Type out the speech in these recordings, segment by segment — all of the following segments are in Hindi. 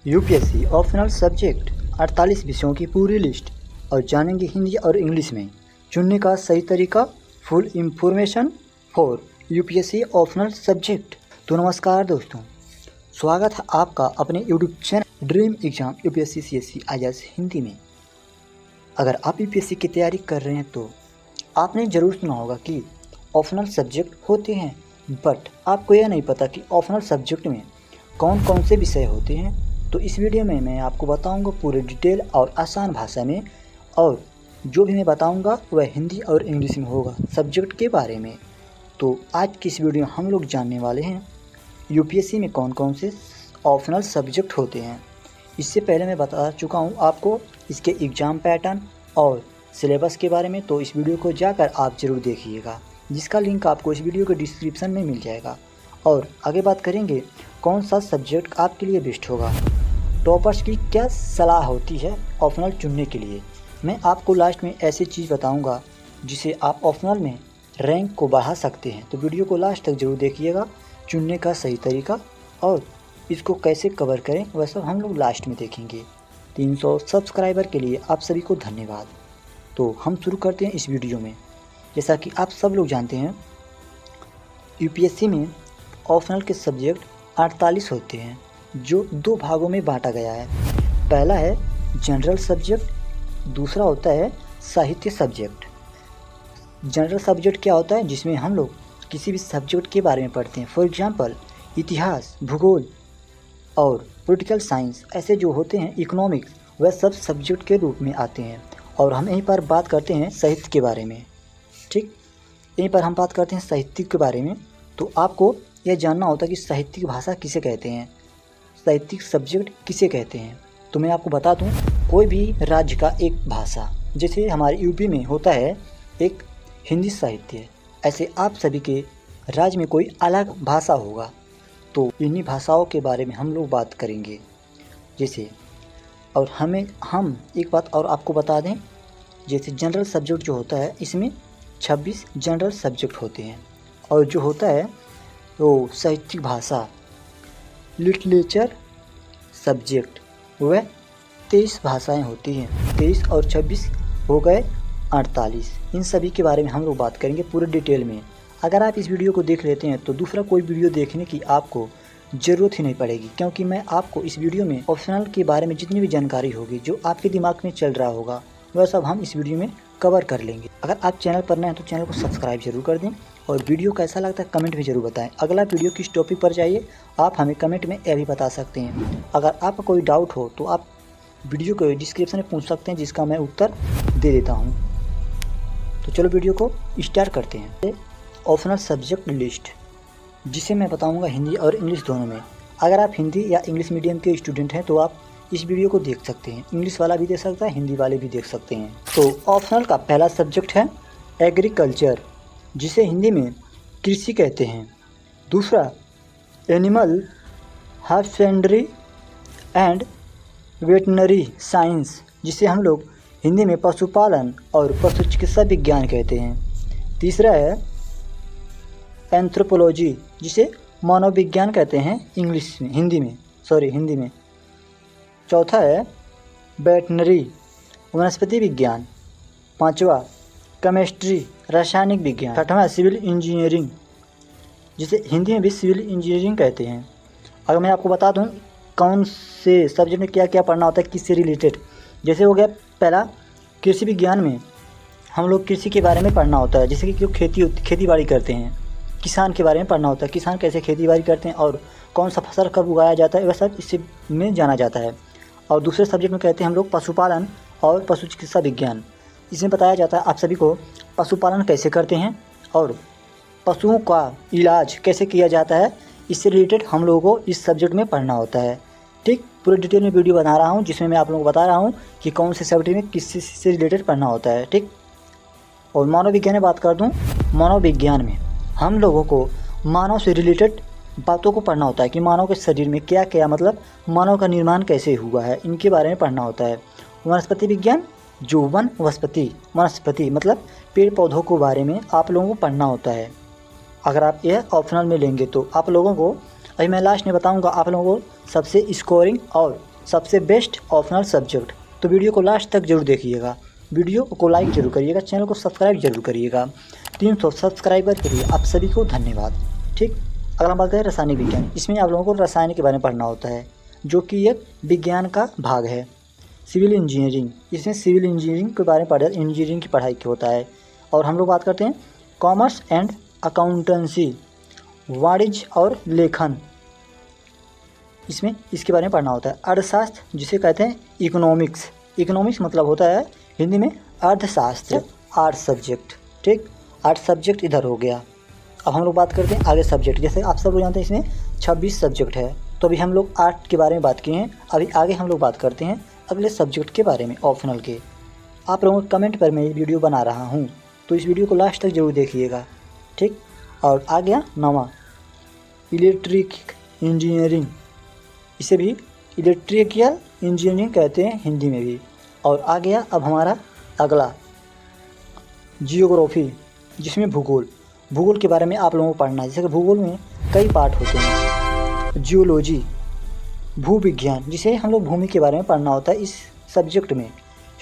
यूपीएससी ऑप्शनल सब्जेक्ट 48 विषयों की पूरी लिस्ट और जानेंगे हिंदी और इंग्लिश में चुनने का सही तरीका। Full information for UPSC optional subject. तो नमस्कार दोस्तों, स्वागत है आपका अपने YouTube channel dream exam UPSC CSC IAS Hindi में। अगर आप यूपीएससी की तैयारी कर रहे हैं तो आपने ज़रूर सुना होगा कि ऑप्शनल सब्जेक्ट होते हैं, बट आपको यह नहीं पता कि ऑप्शनल सब्जेक्ट में कौन कौन से विषय होते हैं। तो इस वीडियो में मैं आपको बताऊंगा पूरे डिटेल और आसान भाषा में, और जो भी मैं बताऊंगा वह हिंदी और इंग्लिश में होगा सब्जेक्ट के बारे में। तो आज की इस वीडियो में हम लोग जानने वाले हैं यूपीएससी में कौन कौन से ऑप्शनल सब्जेक्ट होते हैं। इससे पहले मैं बता चुका हूं आपको इसके एग्ज़ाम पैटर्न और सिलेबस के बारे में, तो इस वीडियो को जाकर आप ज़रूर देखिएगा, जिसका लिंक आपको इस वीडियो के डिस्क्रिप्शन में मिल जाएगा। और आगे बात करेंगे कौन सा सब्जेक्ट आपके लिए बेस्ट होगा, टॉपर्स की क्या सलाह होती है ऑप्शनल चुनने के लिए। मैं आपको लास्ट में ऐसी चीज़ बताऊंगा जिसे आप ऑप्शनल में रैंक को बढ़ा सकते हैं। तो वीडियो को लास्ट तक जरूर देखिएगा। चुनने का सही तरीका और इसको कैसे कवर करें वह सब हम लोग लास्ट में देखेंगे। 300 सब्सक्राइबर के लिए आप सभी को धन्यवाद। तो हम शुरू करते हैं इस वीडियो में। जैसा कि आप सब लोग जानते हैं यूपीएससी में ऑप्शनल के सब्जेक्ट 48 होते हैं, जो दो भागों में बांटा गया है। पहला है जनरल सब्जेक्ट, दूसरा होता है साहित्य सब्जेक्ट। जनरल सब्जेक्ट क्या होता है, जिसमें हम लोग किसी भी सब्जेक्ट के बारे में पढ़ते हैं। फॉर एग्जांपल इतिहास, भूगोल और पॉलिटिकल साइंस, ऐसे जो होते हैं इकोनॉमिक्स, वह सब सब्जेक्ट के रूप में आते हैं। और हम यहीं पर बात करते हैं साहित्य के बारे में। ठीक, यहीं पर हम बात करते हैं साहित्य के बारे में। तो आपको यह जानना होता है कि साहित्यिक भाषा किसे कहते हैं, साहित्यिक सब्जेक्ट किसे कहते हैं। तो मैं आपको बता दूं, कोई भी राज्य का एक भाषा, जैसे हमारे यूपी में होता है एक हिंदी साहित्य, ऐसे आप सभी के राज्य में कोई अलग भाषा होगा। तो इन्हीं भाषाओं के बारे में हम लोग बात करेंगे। जैसे और हम एक बात और आपको बता दें, जैसे जनरल सब्जेक्ट जो होता है इसमें 26 जनरल सब्जेक्ट होते हैं, और जो होता है वो साहित्यिक भाषा लिटरेचर सब्जेक्ट वह 23 भाषाएं होती हैं। 23 और 26 हो गए 48। इन सभी के बारे में हम लोग बात करेंगे पूरे डिटेल में। अगर आप इस वीडियो को देख लेते हैं तो दूसरा कोई वीडियो देखने की आपको ज़रूरत ही नहीं पड़ेगी, क्योंकि मैं आपको इस वीडियो में ऑप्शनल के बारे में जितनी भी जानकारी होगी, जो आपके दिमाग में चल रहा होगा, वह सब हम इस वीडियो में कवर कर लेंगे। अगर आप चैनल पर नए हैं तो चैनल को सब्सक्राइब जरूर कर दें, और वीडियो कैसा लगता है कमेंट में ज़रूर बताएं। अगला वीडियो किस टॉपिक पर चाहिए आप हमें कमेंट में यह भी बता सकते हैं। अगर आपका कोई डाउट हो तो आप वीडियो को डिस्क्रिप्शन में पूछ सकते हैं, जिसका मैं उत्तर दे देता हूँ। तो चलो वीडियो को स्टार्ट करते हैं। ऑप्शनल सब्जेक्ट लिस्ट, जिसे मैं बताऊँगा हिंदी और इंग्लिश दोनों में। अगर आप हिंदी या इंग्लिश मीडियम के स्टूडेंट हैं तो आप इस वीडियो को देख सकते हैं। इंग्लिश वाला भी देख सकता है, हिंदी वाले भी देख सकते हैं। तो ऑप्शनल का पहला सब्जेक्ट है एग्रीकल्चर, जिसे हिंदी में कृषि कहते हैं। दूसरा animal husbandry and veterinary science, जिसे हम लोग हिंदी में पशुपालन और पशु चिकित्सा विज्ञान कहते हैं। तीसरा है एंथ्रोपोलॉजी, जिसे मनोविज्ञान कहते हैं इंग्लिश में, हिंदी में। चौथा है वेटनरी वनस्पति विज्ञान। पांचवा केमिस्ट्री रासायनिक विज्ञान। छठवां सिविल इंजीनियरिंग, जिसे हिंदी में भी सिविल इंजीनियरिंग कहते हैं। अगर मैं आपको बता दूं कौन से सब्जेक्ट में क्या क्या पढ़ना होता है किससे रिलेटेड, जैसे हो गया पहला कृषि विज्ञान में हम लोग कृषि के बारे में पढ़ना होता है, जैसे कि जो खेती बाड़ी करते हैं, किसान के बारे में पढ़ना होता है, किसान कैसे खेती बाड़ी करते हैं और कौन सा फसल कब उगाया जाता है, वह सब इससे में जाना जाता है। और दूसरे सब्जेक्ट में कहते हैं हम लोग पशुपालन और पशु चिकित्सा विज्ञान। इसमें बताया जाता है आप सभी को पशुपालन कैसे करते हैं और पशुओं का इलाज कैसे किया जाता है, इससे रिलेटेड हम लोगों को इस सब्जेक्ट में पढ़ना होता है। ठीक, पूरे डिटेल में वीडियो बना रहा हूँ, जिसमें मैं आप लोगों को बता रहा हूँ कि कौन से सब्जेक्ट में किस से रिलेटेड पढ़ना होता है। ठीक, और मनोविज्ञान में बात कर दूँ, मनोविज्ञान में हम लोगों को मानव से रिलेटेड बातों को पढ़ना होता है कि मानव के शरीर में क्या क्या, मतलब मानव का निर्माण कैसे हुआ है, इनके बारे में पढ़ना होता है। वनस्पति विज्ञान, जो वनस्पति मतलब पेड़ पौधों के बारे में आप लोगों को पढ़ना होता है। अगर आप यह ऑप्शनल में लेंगे तो आप लोगों को, अभी मैं लास्ट में बताऊंगा आप लोगों को सबसे स्कोरिंग और सबसे बेस्ट ऑप्शनल सब्जेक्ट। तो वीडियो को लास्ट तक जरूर देखिएगा, वीडियो को लाइक जरूर करिएगा, चैनल को सब्सक्राइब जरूर करिएगा। 300 सब्सक्राइबर के लिए आप सभी को धन्यवाद। ठीक, अगर हम बात करें रासायनिक विज्ञान, इसमें आप लोगों को रसायन के बारे में पढ़ना होता है, जो कि एक विज्ञान का भाग है। सिविल इंजीनियरिंग, इसमें सिविल इंजीनियरिंग के बारे में पढ़ा, इंजीनियरिंग की पढ़ाई होता है। और हम लोग बात करते हैं कॉमर्स एंड अकाउंटेंसी, वाणिज्य और लेखन, इसमें इसके बारे में पढ़ना होता है। अर्थशास्त्र, जिसे कहते हैं इकोनॉमिक्स, इकोनॉमिक्स मतलब होता है हिंदी में अर्थशास्त्र, 8 सब्जेक्ट। ठीक, 8 सब्जेक्ट इधर हो गया। अब हम लोग बात करते हैं आगे सब्जेक्ट। जैसे आप सब लोग जानते हैं इसमें 26 सब्जेक्ट है, तो अभी हम लोग 8 के बारे में बात किए हैं। अभी आगे हम लोग बात करते हैं अगले सब्जेक्ट के बारे में, ऑप्शनल के। आप लोगों के कमेंट पर मैं ये वीडियो बना रहा हूँ, तो इस वीडियो को लास्ट तक जरूर देखिएगा। ठीक, और आ गया 9वां, इलेक्ट्रिक इंजीनियरिंग, इसे भी इलेक्ट्रिकल इंजीनियरिंग कहते हैं हिंदी में भी। और आ गया अब हमारा अगला जियोग्राफी, जिसमें भूगोल, भूगोल के बारे में आप लोगों को पढ़ना है। जैसे कि भूगोल में कई पार्ट होते हैं। जियोलॉजी, भूविज्ञान, जिसे हम लोग भूमि के बारे में पढ़ना होता है इस सब्जेक्ट में।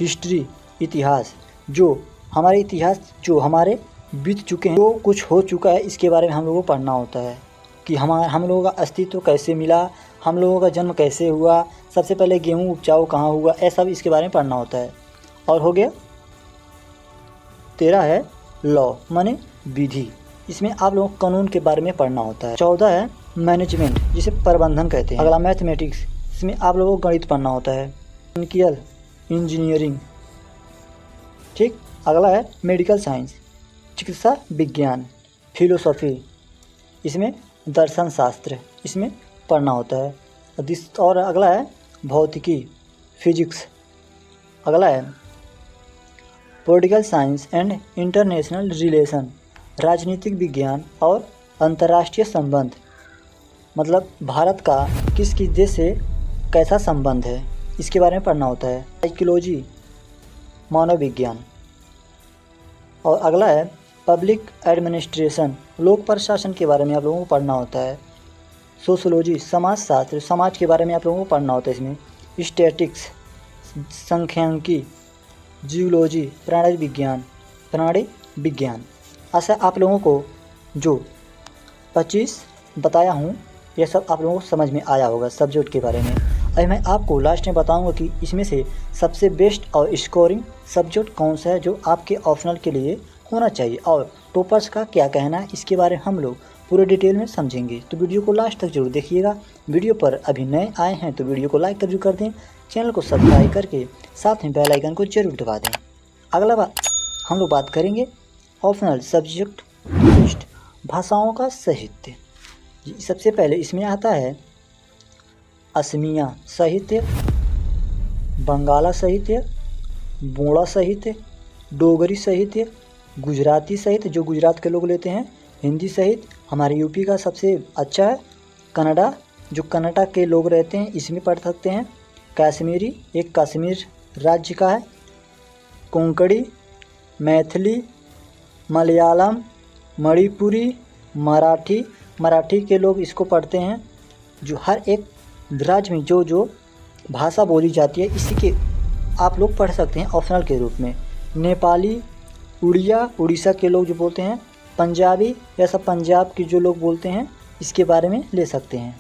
हिस्ट्री, इतिहास, जो हमारे इतिहास जो हमारे बीत चुके हैं, जो कुछ हो चुका है, इसके बारे में हम लोगों को पढ़ना होता है कि हम लोगों का अस्तित्व कैसे मिला, हम लोगों का जन्म कैसे हुआ, सबसे पहले गेहूँ उपजाऊ कहाँ हुआ, ऐसा भी इसके बारे में पढ़ना होता है। और हो गया 13 है लॉ, माने विधि, इसमें आप लोगों को कानून के बारे में पढ़ना होता है। 14 है मैनेजमेंट, जिसे प्रबंधन कहते हैं। अगला मैथमेटिक्स, इसमें आप लोगों को गणित पढ़ना होता है। मैकेनिकल इंजीनियरिंग, ठीक। अगला है मेडिकल साइंस, चिकित्सा विज्ञान। फिलोसॉफी, इसमें दर्शन शास्त्र, इसमें पढ़ना होता है। और अगला है भौतिकी, फिजिक्स। अगला है political science and international relation, राजनीतिक विज्ञान और अंतर्राष्ट्रीय संबंध, मतलब भारत का किस किस देश से कैसा संबंध है, इसके बारे में पढ़ना होता है। साइकोलॉजी, मानव विज्ञान। और अगला है पब्लिक एडमिनिस्ट्रेशन, लोक प्रशासन के बारे में आप लोगों को पढ़ना होता है। सोशोलॉजी, समाजशास्त्र, समाज के बारे में आप लोगों को पढ़ना होता है इसमें। स्टैटिक्स, सांख्यिकी। जियोलॉजी, प्राणी विज्ञान। ऐसा आप लोगों को जो 25 बताया हूँ, यह सब आप लोगों को समझ में आया होगा सब्जेक्ट के बारे में। अभी मैं आपको लास्ट में बताऊंगा कि इसमें से सबसे बेस्ट और स्कोरिंग सब्जेक्ट कौन सा है जो आपके ऑप्शनल के लिए होना चाहिए, और टॉपर्स का क्या कहना है, इसके बारे में हम लोग पूरे डिटेल में समझेंगे। तो वीडियो को लास्ट तक जरूर देखिएगा। वीडियो पर अभी नए आए हैं तो वीडियो को लाइक जरूर कर दें, चैनल को सब्सक्राइब करके साथ में बेल आइकन को जरूर दबा दें। अगला बात हम लोग बात करेंगे ऑप्शनल सब्जेक्ट लिस्ट, भाषाओं का साहित्य। सबसे पहले इसमें आता है असमिया साहित्य, बंगाला साहित्य, बोड़ा साहित्य, डोगरी साहित्य, गुजराती साहित्य जो गुजरात के लोग लेते हैं, हिंदी साहित्य हमारे यूपी का सबसे अच्छा है, कन्नड़ा जो कन्नड़ा के लोग रहते हैं इसमें पढ़ सकते हैं, कश्मीरी एक कश्मीर राज्य का है, कोंकणी, मैथिली, मलयालम, मणिपुरी, मराठी के लोग इसको पढ़ते हैं। जो हर एक राज्य में जो जो भाषा बोली जाती है इसी के आप लोग पढ़ सकते हैं ऑप्शनल के रूप में। नेपाली, उड़िया उड़ीसा के लोग जो बोलते हैं, पंजाबी या सब पंजाब के जो लोग बोलते हैं इसके बारे में ले सकते हैं।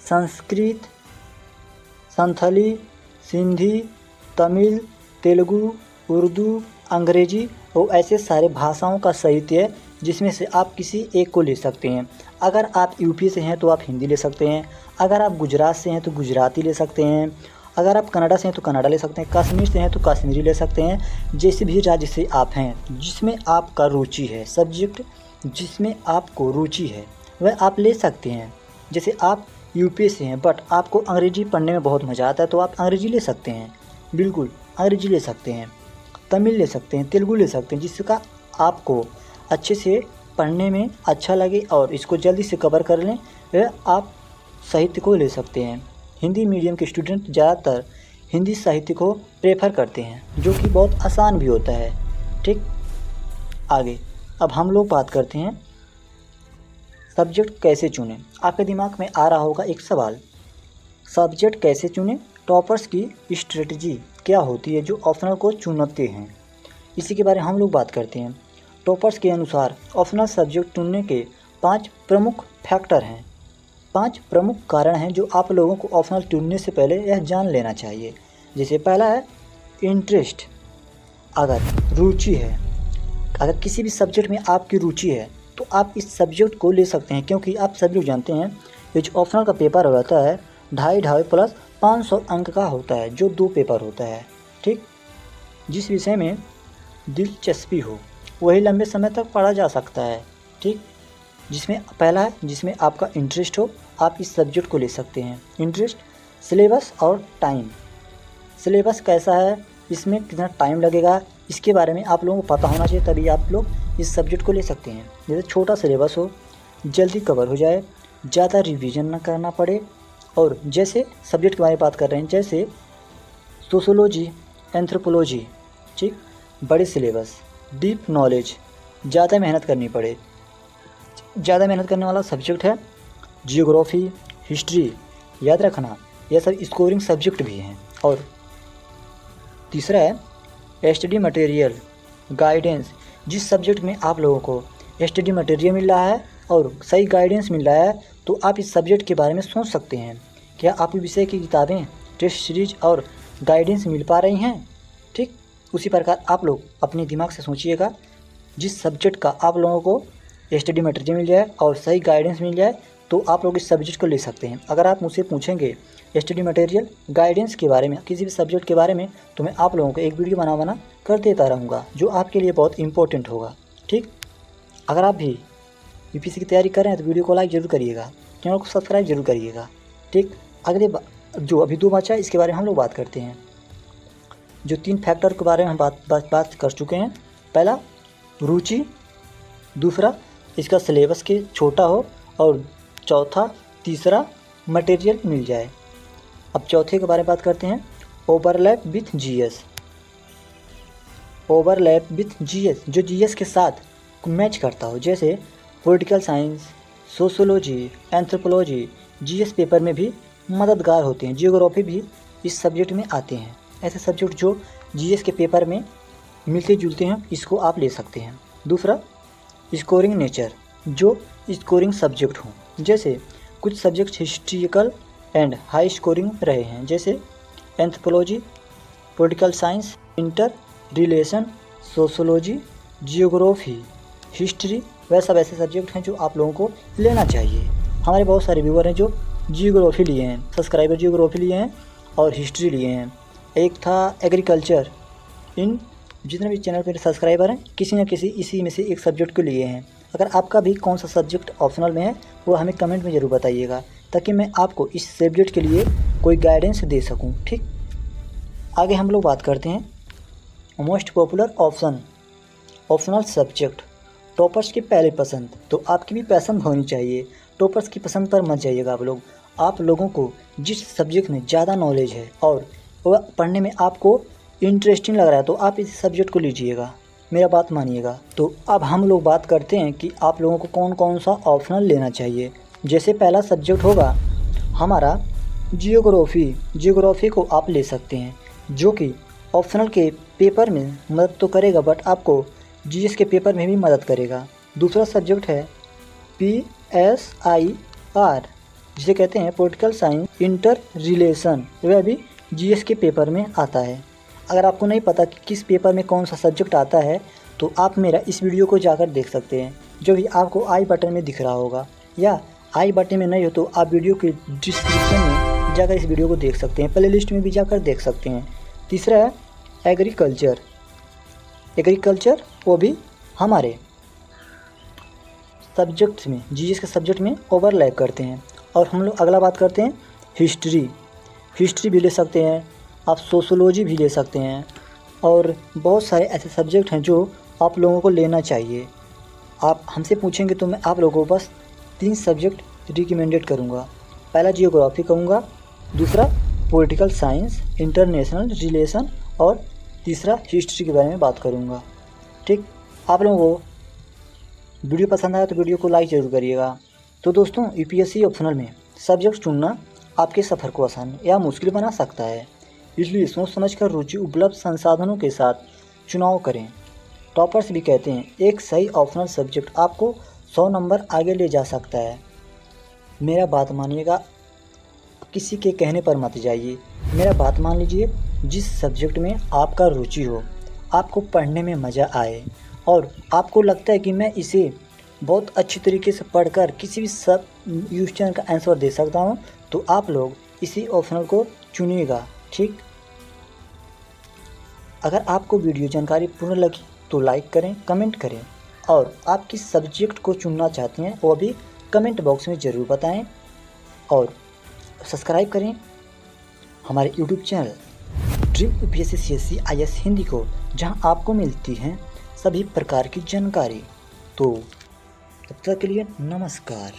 संस्कृत, संथाली, सिंधी, तमिल, तेलुगु, उर्दू, अंग्रेजी और ऐसे सारे भाषाओं का साहित्य है जिसमें से आप किसी एक को ले सकते हैं। अगर आप यूपी से हैं तो आप हिंदी ले सकते हैं, अगर आप गुजरात से हैं तो गुजराती ले सकते हैं, अगर आप कनाडा से हैं तो कनाडा ले सकते हैं, कश्मीर से हैं तो कश्मीरी ले सकते हैं। जैसे भी राज्य से आप हैं जिसमें आपका रुचि है, सब्जेक्ट जिसमें आपको रुचि है वह आप ले सकते हैं। जैसे आप यूपी से हैं बट आपको अंग्रेजी पढ़ने में बहुत मज़ा आता है तो आप अंग्रेजी ले सकते हैं, बिल्कुल अंग्रेजी ले सकते हैं, तमिल ले सकते हैं, तेलुगु ले सकते हैं, जिसका आपको अच्छे से पढ़ने में अच्छा लगे और इसको जल्दी से कवर कर लें, वह आप साहित्य को ले सकते हैं। हिंदी मीडियम के स्टूडेंट ज़्यादातर हिंदी साहित्य को प्रेफर करते हैं जो कि बहुत आसान भी होता है। ठीक, आगे अब हम लोग बात करते हैं सब्जेक्ट कैसे चुनें। आपके दिमाग में आ रहा होगा एक सवाल, सब्जेक्ट कैसे चुनें, टॉपर्स की स्ट्रेटजी क्या होती है जो ऑप्शनल को चुनते हैं, इसी के बारे में हम लोग बात करते हैं। टॉपर्स के अनुसार ऑप्शनल सब्जेक्ट चुनने के 5 प्रमुख फैक्टर हैं, 5 प्रमुख कारण हैं जो आप लोगों को ऑप्शनल चुनने से पहले यह जान लेना चाहिए। जैसे पहला है इंटरेस्ट, अगर रुचि है, अगर किसी भी सब्जेक्ट में आपकी रुचि है तो आप इस सब्जेक्ट को ले सकते हैं, क्योंकि आप सभी लोग जानते हैं ये जो ऑप्शनल का पेपर होता है 250 प्लस 500 अंक का होता है, जो 2 पेपर होता है। ठीक, जिस विषय में दिलचस्पी हो वही लंबे समय तक पढ़ा जा सकता है। ठीक, जिसमें पहला है जिसमें आपका इंटरेस्ट हो, आप इस सब्जेक्ट को ले सकते हैं। इंटरेस्ट, सिलेबस और टाइम। सिलेबस कैसा है, इसमें कितना टाइम लगेगा, इसके बारे में आप लोगों को पता होना चाहिए, तभी आप लोग इस सब्जेक्ट को ले सकते हैं। जैसे छोटा सिलेबस हो, जल्दी कवर हो जाए, ज़्यादा रिवीजन ना करना पड़े, और जैसे सब्जेक्ट के बारे में बात कर रहे हैं जैसे सोशोलॉजी, एंथ्रोपोलॉजी, ठीक, बड़े सिलेबस, डीप नॉलेज, ज़्यादा मेहनत करनी पड़े। ज़्यादा मेहनत करने वाला सब्जेक्ट है जियोग्राफी, हिस्ट्री, याद रखना यह सब स्कोरिंग सब्जेक्ट भी हैं। और तीसरा है स्टडी मटेरियल, गाइडेंस। जिस सब्जेक्ट में आप लोगों को स्टडी मटेरियल मिल रहा है और सही गाइडेंस मिल रहा है तो आप इस सब्जेक्ट के बारे में सोच सकते हैं, क्या आपको विषय की किताबें, टेस्ट सीरीज और गाइडेंस मिल पा रही हैं। ठीक, उसी प्रकार आप लोग अपने दिमाग से सोचिएगा, जिस सब्जेक्ट का आप लोगों को स्टडी मटेरियल मिल जाए और सही गाइडेंस मिल जाए तो आप लोग इस सब्जेक्ट को ले सकते हैं। अगर आप मुझसे पूछेंगे स्टडी मटेरियल, गाइडेंस के बारे में, किसी भी सब्जेक्ट के बारे में, तो मैं आप लोगों को एक वीडियो बना कर देता रहूँगा जो आपके लिए बहुत इंपॉर्टेंट होगा। ठीक, अगर आप भी यूपीएससी की तैयारी कर रहे हैं तो वीडियो को लाइक जरूर करिएगा, चैनल को सब्सक्राइब जरूर करिएगा। ठीक, अगले जो अभी 2 बचा है इसके बारे में हम लोग बात करते हैं। जो 3 फैक्टर के बारे में हम बात कर चुके हैं। पहला रुचि, दूसरा इसका सिलेबस के छोटा हो, और चौथा तीसरा मटेरियल मिल जाए। अब चौथे के बारे में बात करते हैं, overlap with GS. Overlap with GS, जो जीएस के साथ मैच करता हो, जैसे political science, sociology, anthropology GS paper में भी मददगार होते हैं। जियोग्राफी भी इस सब्जेक्ट में आते हैं। ऐसे सब्जेक्ट जो जीएस के पेपर में मिलते जुलते हैं, इसको आप ले सकते हैं। दूसरा स्कोरिंग नेचर, जो स्कोरिंग सब्जेक्ट हों, जैसे कुछ subject historical and high scoring रहे हैं, जैसे anthropology, political science, inter relation, sociology, geography, history, वैसे सब्जेक्ट हैं जो आप लोगों को लेना चाहिए। हमारे बहुत सारे व्यूअर हैं जो जियोग्राफी लिए हैं, सब्सक्राइबर जियोग्राफी लिए हैं और हिस्ट्री लिए हैं। एक था एग्रीकल्चर। इन जितने भी चैनल पर सब्सक्राइबर हैं किसी न किसी इसी में से एक सब्जेक्ट को लिए हैं। अगर आपका भी कौन सा सब्जेक्ट ऑप्शनल में है वो हमें कमेंट में ज़रूर बताइएगा, ताकि मैं आपको इस सब्जेक्ट के लिए कोई गाइडेंस दे सकूं। ठीक, आगे हम लोग बात करते हैं most popular optional subject. Toppers की पहले पसंद, तो आपकी भी पसंद होनी चाहिए। टॉपर्स की पसंद पर मत जाइएगा आप लोग। आप लोगों को जिस सब्जेक्ट में ज़्यादा नॉलेज है और वह पढ़ने में आपको इंटरेस्टिंग लग रहा है तो आप इस सब्जेक्ट को लीजिएगा, मेरा बात मानिएगा। तो अब हम लोग बात करते हैं कि आप लोगों को कौन कौन सा ऑप्शनल लेना चाहिए। जैसे पहला सब्जेक्ट होगा हमारा जियोग्राफी। जियोग्राफी को आप ले सकते हैं, जो कि ऑप्शनल के पेपर में मदद तो करेगा बट आपको जीएस के पेपर में भी मदद करेगा। दूसरा सब्जेक्ट है PSIR, जिसे कहते हैं पॉलिटिकल साइंस इंटर रिलेशन, वह भी जीएस के पेपर में आता है। अगर आपको नहीं पता कि किस पेपर में कौन सा सब्जेक्ट आता है तो आप मेरा इस वीडियो को जाकर देख सकते हैं, जो भी आपको आई बटन में दिख रहा होगा, या आई बटन में नहीं हो तो आप वीडियो के डिस्क्रिप्शन में जाकर इस वीडियो को देख सकते हैं, प्ले लिस्ट में भी जाकर देख सकते हैं। तीसरा है एग्रीकल्चर। एग्रीकल्चर वो भी हमारे सब्जेक्ट्स में, जीएस के सब्जेक्ट में ओवरलैप करते हैं। और हम लोग अगला बात करते हैं हिस्ट्री। हिस्ट्री भी ले सकते हैं आप, सोशोलॉजी भी ले सकते हैं, और बहुत सारे ऐसे सब्जेक्ट हैं जो आप लोगों को लेना चाहिए। आप हमसे पूछेंगे तो मैं आप लोगों को बस 3 सब्जेक्ट रिकमेंडेड करूँगा। पहला जियोग्राफी कहूँगा, दूसरा पॉलिटिकल साइंस इंटरनेशनल रिलेशन, और तीसरा हिस्ट्री के बारे में बात करूँगा। ठीक, आप लोगों को वीडियो पसंद आया तो वीडियो को लाइक ज़रूर करिएगा। तो दोस्तों, यूपीएससी ऑप्शनल में सब्जेक्ट चुनना आपके सफ़र को आसान या मुश्किल बना सकता है, इसलिए सोच समझकर रुचि उपलब्ध संसाधनों के साथ चुनाव करें। टॉपर्स भी कहते हैं एक सही ऑप्शनल सब्जेक्ट आपको 100 नंबर आगे ले जा सकता है। मेरा बात मानिएगा, किसी के कहने पर मत जाइए। मेरा बात मान लीजिए, जिस सब्जेक्ट में आपका रुचि हो, आपको पढ़ने में मज़ा आए और आपको लगता है कि मैं इसे बहुत अच्छी तरीके से पढ़कर किसी भी सब क्वेश्चन का आंसर दे सकता हूँ, तो आप लोग इसी ऑप्शनल को चुनिएगा। ठीक, अगर आपको वीडियो जानकारी पूर्ण लगी तो लाइक करें, कमेंट करें और आप किस सब्जेक्ट को चुनना चाहते हैं वो भी कमेंट बॉक्स में ज़रूर बताएं और सब्सक्राइब करें हमारे YouTube channel dream UPSC CSC IAS Hindi को, जहां आपको मिलती हैं सभी प्रकार की जानकारी। तो तब तक के लिए नमस्कार।